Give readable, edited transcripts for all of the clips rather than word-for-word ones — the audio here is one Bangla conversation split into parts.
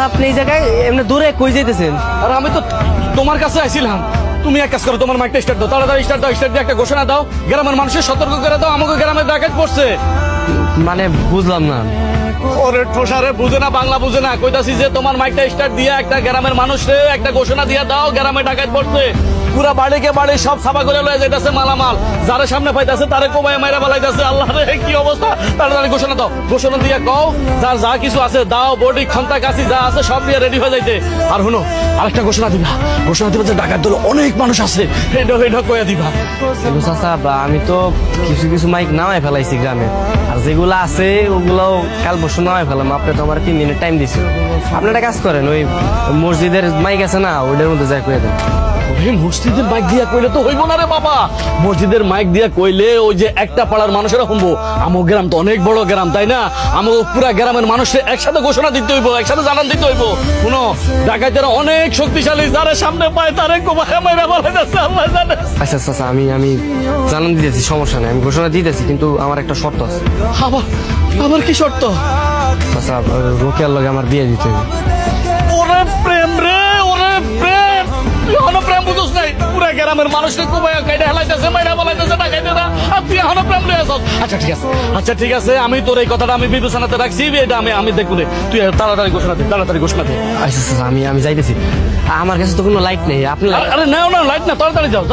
আপনি এই জায়গায় এমনি দূরে কই যাইতেছেন? আর আমি তো তোমার কাছে আইছিলাম। তুমি এক কাজ করো, তোমার মাইকটা স্টার্ট দাও, তাড়াতাড়ি স্টার্ট দাও। স্টার্ট দিয়ে একটা ঘোষণা দাও, গ্রামের মানুষের সতর্ক করে দাও, আমাকে গ্রামে ডাকাত পড়ছে। মানে বুঝলাম না। ওরে ঠোসারে বুঝে না, বাংলা বুঝে না, কইতাছি যে তোমার মাইকটা স্টার্ট দিয়ে একটা গ্রামের মানুষে একটা ঘোষণা দিয়ে দাও, গ্রামে ডাকাত পড়ছে। পুরা বাড়িকে বাড়ি সব সাফা করে লয়ে যাইতাছে মালামাল, যারা সামনে পাইতাছে তারে কোবায় মাইরা বালাইতাছে। আল্লাহ রে কি অবস্থা! তাড়াতাড়ি ঘোষণা দাও, ঘোষণা দিয়ে কও যার যা কিছু আছে দাও, বডি খন্তা কাছি যা আছে সব দিয়ে রেডি হয়ে যাইতে। আর শুনো, আরেকটা ঘোষণা দিবা, ঘোষণা দিবা যে ডাকাত দল অনেক মানুষ আছে, এটা কইয়া দিবা। কিন্তু চাচা আমি তো কিছু কিছু মাইক নামাই ফেলাইছি গ্রামে, আর যেগুলো আছে ওগুলো কাল পরশু নামাই ফেলাম। আপনি তো আমার 3 দিনের টাইম দিচ্ছেন। আপনি একটা কাজ করেন, ওই মসজিদের মাইক আছে না, ওইটার মধ্যে যাই কয়ে দেন। মসজিদের মাইক দিয়া কইলে তো হইব না রে বাবা। মসজিদের মাইক দিয়া কইলে ওই যে একটা পাড়ার মানুষেরা শুনবো। আমার গ্রাম তো অনেক বড় গ্রাম, তাই না? আমাকে পুরা গ্রামের মানুষের একসাথে ঘোষণা দিতে হইব, একসাথে জানান দিতে হইব। শুনো, ডাকাতেরা অনেক শক্তিশালী, যারা সামনে পায় তারে কোবায় মাইরা বলাইতাছে, আল্লাহ জানে। আচ্ছা চাচা আমি জানান দিতেছি, সমস্যা নেই, আমি ঘোষণা দিতেছি, কিন্তু আমার একটা শর্ত আছে। আবার কি শর্ত? চাচা রোকেয়ার লগে আমার বিয়ে দিতে হবে। ওরে প্রেম রে, ওরে প্রেম! তুই এখনো প্রেম বুঝোস নাই? পুরা গ্রামের মানুষকে কোবায় কাইটা হেলাইতেছে, মাইরা বলাইতেছে ডাকাইতেরা, আর তুই এখনো প্রেম লয়ে আসছ? আচ্ছা ঠিক আছে, আমি তোর এই কথাটা আমি বিবেচনাতে রাখছি, এটা আমি দেখবো রে। তুই তাড়াতাড়ি ঘোষণা দে। আচ্ছা চাচা আমি যাইতেছি। আমার কাছে তো কোনো লাইট নেই, আপনি আরে নাও না, লাইট না, তাড়াতাড়ি যাও।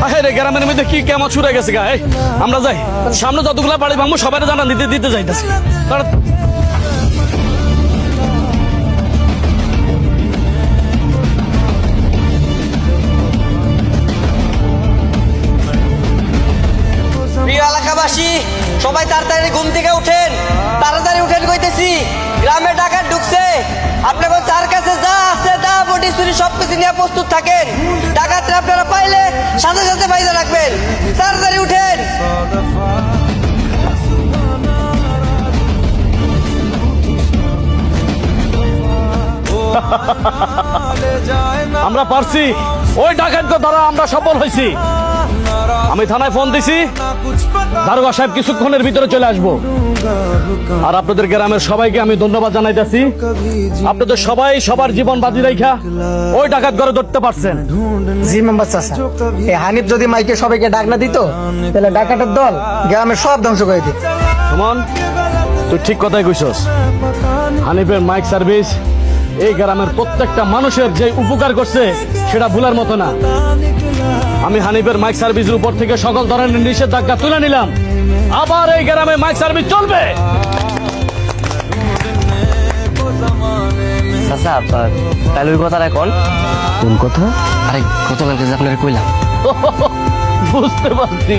আরে রে, গ্রামের মধ্যে কি কেমন ছুটে গেছে গা। এই আমরা যাই, সামনে যতগুলা বাড়ি ভাঙবো সবাই জানা দিতে যাইতেছি। প্রিয় এলাকাবাসী, সবাই তাড়াতাড়ি ঘুম থেকে উঠেন, তাড়াতাড়ি উঠেন কইতেছি। গ্রামে ডাকাত ঢুকছে, আপনাদের তার কাছে যা আছে দা বডি চুরি সবকিছু নিয়ে প্রস্তুত থাকেন। ডাকাতরা আপনারা পাইলে সাথে সাথে বাইরে রাখবেন। তাড়াতাড়ি উঠেন। আমরা পারছি, ওই ডাকাতদের দ্বারা আমরা সফল হয়েছি। আমি থানায় ফোন দিছি, দারোগা সাহেব কিছুক্ষণের ভিতরে চলে আসবো। আর আপনাদের গ্রামের সবাইকে আমি ধন্যবাদ জানাইতেছি। আপনাদের সবাই সবার জীবন বাজি রাইখা ওই ডাকাত ঘরে ধরতে পারছেন। জি মেম্বার চাচা, এই হানিফ যদি মাইকে সবাইকে ডাক না দিত, তাহলে ডাকাতের দল গ্রামের সব ধ্বংস করে দিত। সুমন, তুই ঠিক কথাই কইছস। হানিফের মাইক সার্ভিস এই গ্রামের প্রত্যেকটা মানুষের যে উপকার করছে সেটা ভুলার মতো না। আমি হানিফের মাইক সার্ভিসের উপর থেকে সকল ধরনের নিষেধাজ্ঞা তুলে নিলাম। আবার এই গ্রামে মাইক সার্ভিস চলবে। চাচা তাহলে ওই কথাটা কোন কথা? আরে গতকালকে যে আপনাকে কইলাম। বুঝতে পারছি।